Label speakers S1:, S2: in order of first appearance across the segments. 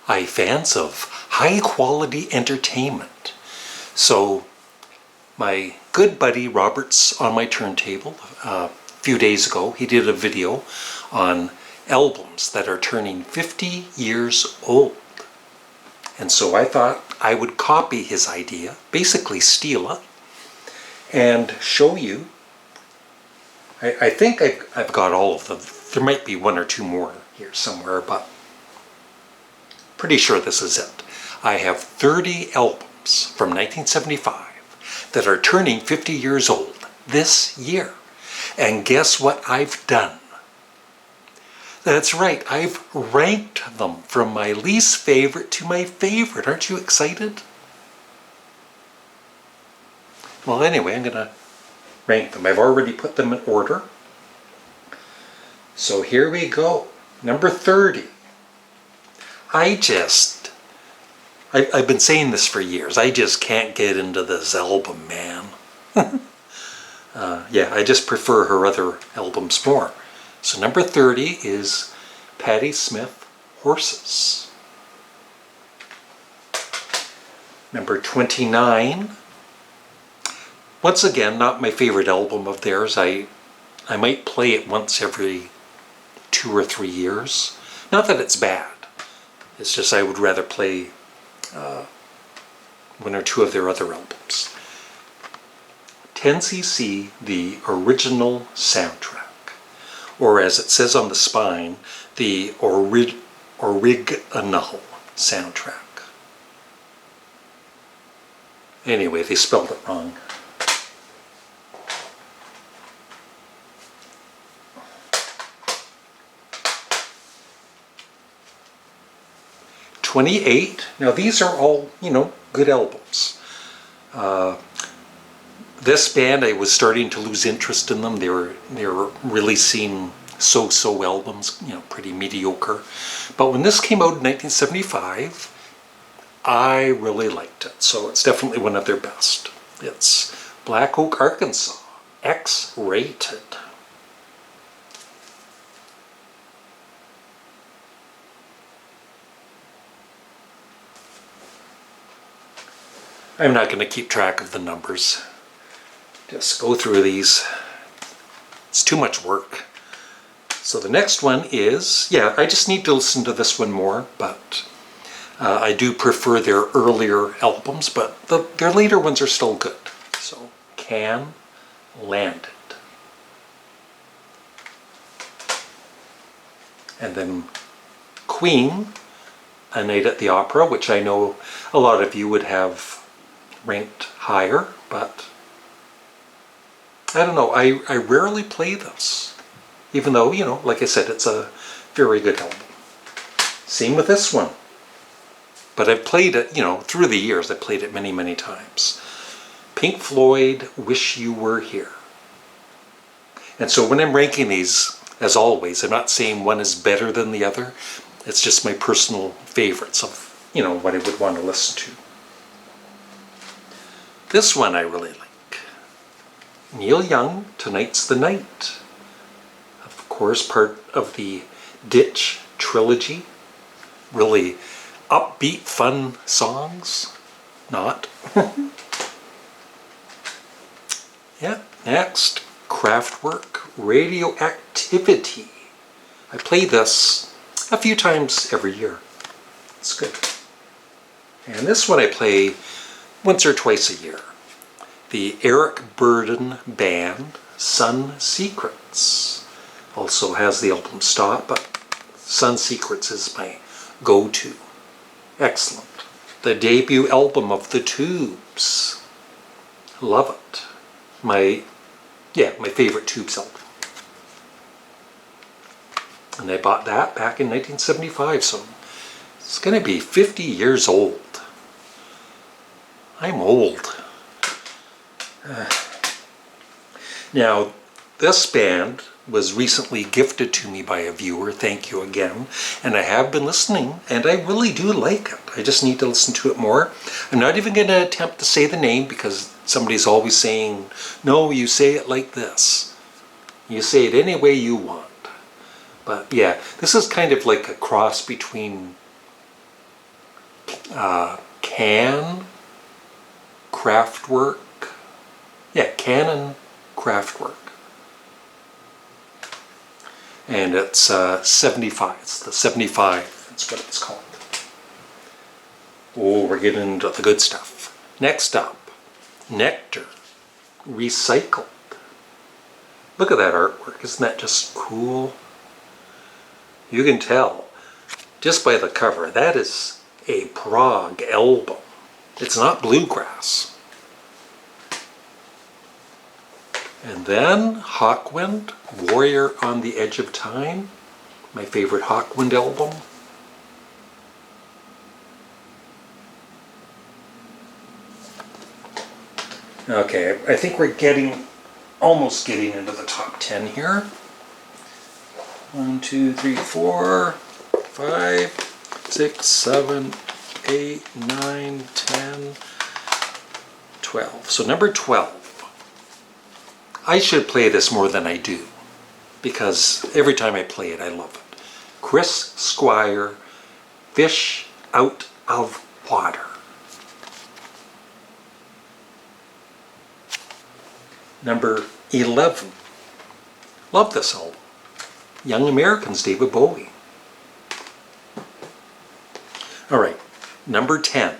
S1: fans of high quality entertainment. So my good buddy Robert's on my turntable a few days ago, he did a video on albums that are turning 50 years old. And so I thought I would copy his idea, basically steal it, and show you. I think I've got all of them. There might be one or two more here somewhere, but pretty sure this is it. I have 30 albums from 1975 that are turning 50 years old this year. And guess what I've done? That's right, I've ranked them from my least favorite to my favorite. Aren't you excited? Well, anyway, I'm going to rank them. I've already put them in order. So here we go. Number 30. I've been saying this for years. I just can't get into this album, man. Yeah, I just prefer her other albums more. So number 30 is Patti Smith, Horses. Number 29. Once again, not my favorite album of theirs. I might play it once every 2 or 3 years. Not that it's bad. It's just I would rather play one or two of their other albums. 10cc, the original soundtrack. Or as it says on the spine, the original soundtrack. Anyway, they spelled it wrong. '28. Now these are all, good albums. This band, I was starting to lose interest in them. They were releasing so-so albums, pretty mediocre. But when this came out in 1975, I really liked it. So it's definitely one of their best. It's Black Oak, Arkansas, X-rated. I'm not going to keep track of the numbers. Just go through these. It's too much work. So the next one is, I just need to listen to this one more, but I do prefer their earlier albums, but their later ones are still good. So, Can Land It. And then Queen, A Night at the Opera, which I know a lot of you would have ranked higher, but I don't know, I rarely play this, even though, like I said, it's a very good album. Same with this one. But I've played it, through the years, I've played it many, many times. Pink Floyd, Wish You Were Here. And so when I'm ranking these, as always, I'm not saying one is better than the other. It's just my personal favorites of, what I would want to listen to. This one I really like. Neil Young, Tonight's the Night. Of course, part of the Ditch trilogy. Really upbeat, fun songs. Not. Yeah, next, Kraftwerk, Radioactivity. I play this a few times every year. It's good. And this one I play once or twice a year. The Eric Burdon Band, Sun Secrets. Also has the album Stop, but Sun Secrets is my go-to. Excellent. The debut album of The Tubes. Love it. My favorite Tubes album. And I bought that back in 1975, so it's going to be 50 years old. I'm old. Now, this band was recently gifted to me by a viewer, thank you again, and I have been listening, and I really do like it. I just need to listen to it more. I'm not even going to attempt to say the name because somebody's always saying, no, you say it like this. You say it any way you want. But yeah, this is kind of like a cross between Can Craftwork. Yeah, Canon Craftwork. And it's 75. It's the 75. That's what it's called. Oh, we're getting into the good stuff. Next up, Nectar Recycled. Look at that artwork. Isn't that just cool? You can tell just by the cover that is a prog album. It's not bluegrass. And then Hawkwind, Warrior on the Edge of Time, my favorite Hawkwind album. Okay, I think we're almost getting into the top 10 here. 1, 2, 3, 4, 5, 6, 7, 8, 9, 10, 12. So number 12. I should play this more than I do, because every time I play it, I love it. Chris Squire, Fish Out of Water. Number 11. Love this album. Young Americans, David Bowie. All right, number 10.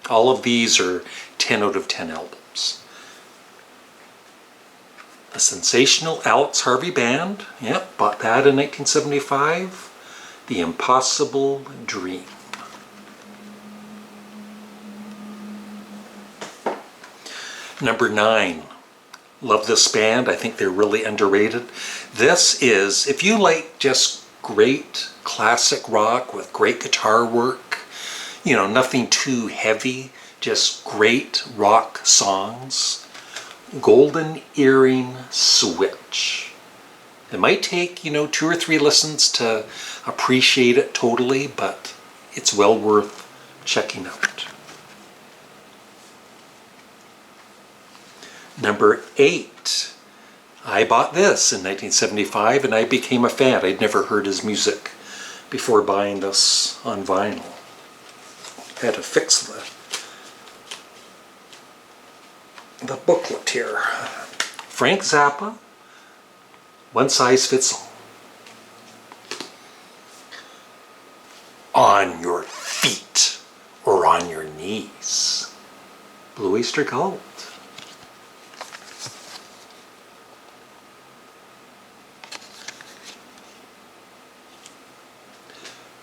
S1: All of these are 10 out of 10 albums. The Sensational Alex Harvey Band. Yep, bought that in 1975. The Impossible Dream. Number 9. Love this band. I think they're really underrated. This is, if you like just great classic rock with great guitar work, you know, nothing too heavy, just great rock songs, Golden Earring Switch. It might take, 2 or 3 listens to appreciate it totally, but it's well worth checking out. Number 8. I bought this in 1975 and I became a fan. I'd never heard his music before buying this on vinyl. I had to fix the booklet here. Frank Zappa, One Size Fits All. On your feet or on your knees. Blue Oyster Cult.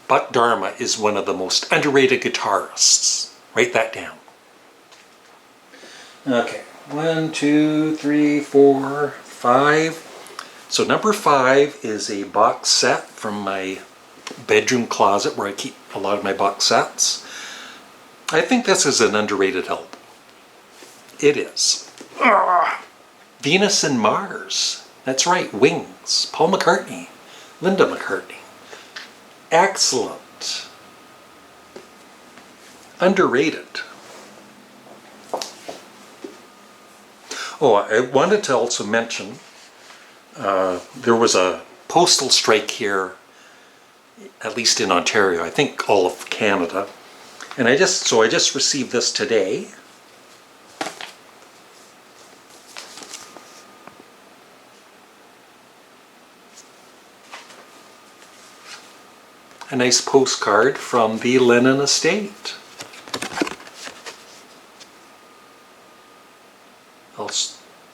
S1: Buck Dharma is one of the most underrated guitarists. Write that down. Okay, 1, 2, 3, 4, 5. So number 5 is a box set from my bedroom closet where I keep a lot of my box sets. I think this is an underrated album. It is. Venus and Mars. That's right, Wings. Paul McCartney. Linda McCartney. Excellent. Underrated. Oh, I wanted to also mention there was a postal strike here, at least in Ontario, I think all of Canada, and I just received this today. A nice postcard from the Lennon estate.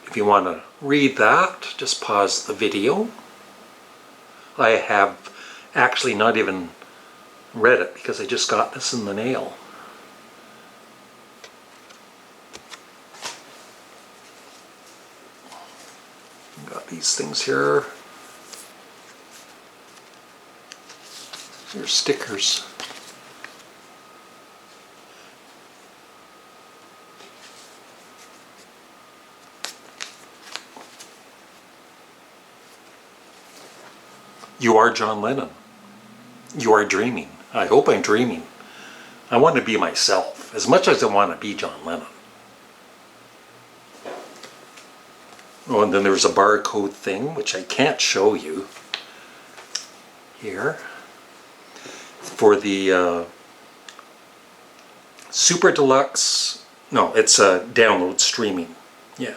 S1: If you want to read that, just pause the video. I have actually not even read it because I just got this in the mail. Got these things here. They're stickers. You are John Lennon. You are dreaming. I hope I'm dreaming. I want to be myself as much as I want to be John Lennon. Oh, and then there's a barcode thing, which I can't show you here, for the Super Deluxe, no, it's a download streaming, yeah.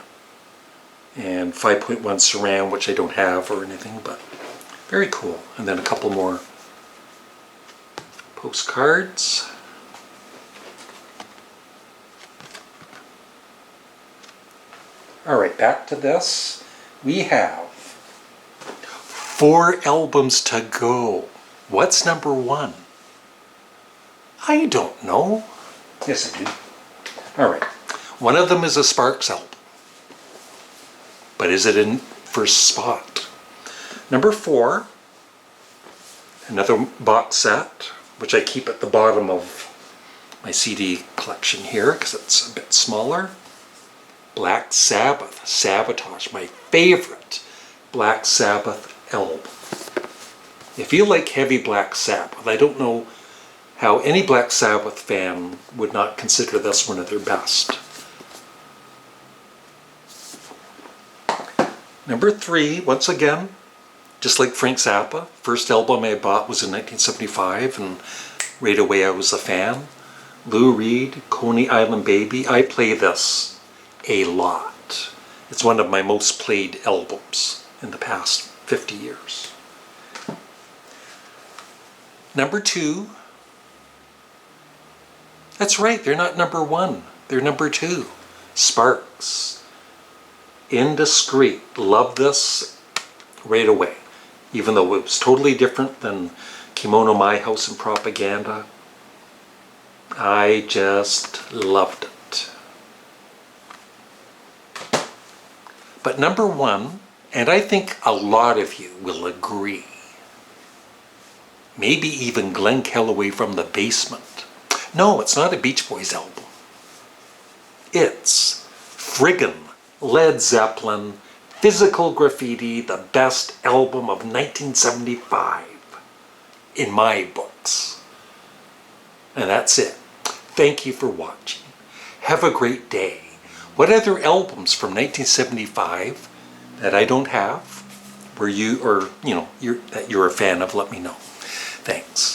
S1: And 5.1 surround, which I don't have or anything, but very cool. And then a couple more postcards. All right, back to this. We have 4 albums to go. What's number 1? I don't know. Yes, I do. All right. One of them is a Sparks album. But is it in first spot? Number 4, another box set, which I keep at the bottom of my CD collection here because it's a bit smaller. Black Sabbath, Sabotage, my favorite Black Sabbath album. If you like heavy Black Sabbath, I don't know how any Black Sabbath fan would not consider this one of their best. Number 3, once again, just like Frank Zappa, first album I bought was in 1975, and right away I was a fan. Lou Reed, Coney Island Baby. I play this a lot. It's one of my most played albums in the past 50 years. Number 2, that's right, they're not number 1, they're number 2. Sparks. Indiscreet. Love this right away. Even though it was totally different than Kimono My House and Propaganda. I just loved it. But number 1, and I think a lot of you will agree, maybe even Glenn Kellaway from the Basement. No, it's not a Beach Boys album. It's friggin' Led Zeppelin, Physical Graffiti, the best album of 1975 in my books. And that's it. Thank you for watching. Have a great day. What other albums from 1975 that I don't have, were you, or that you're a fan of, let me know. Thanks.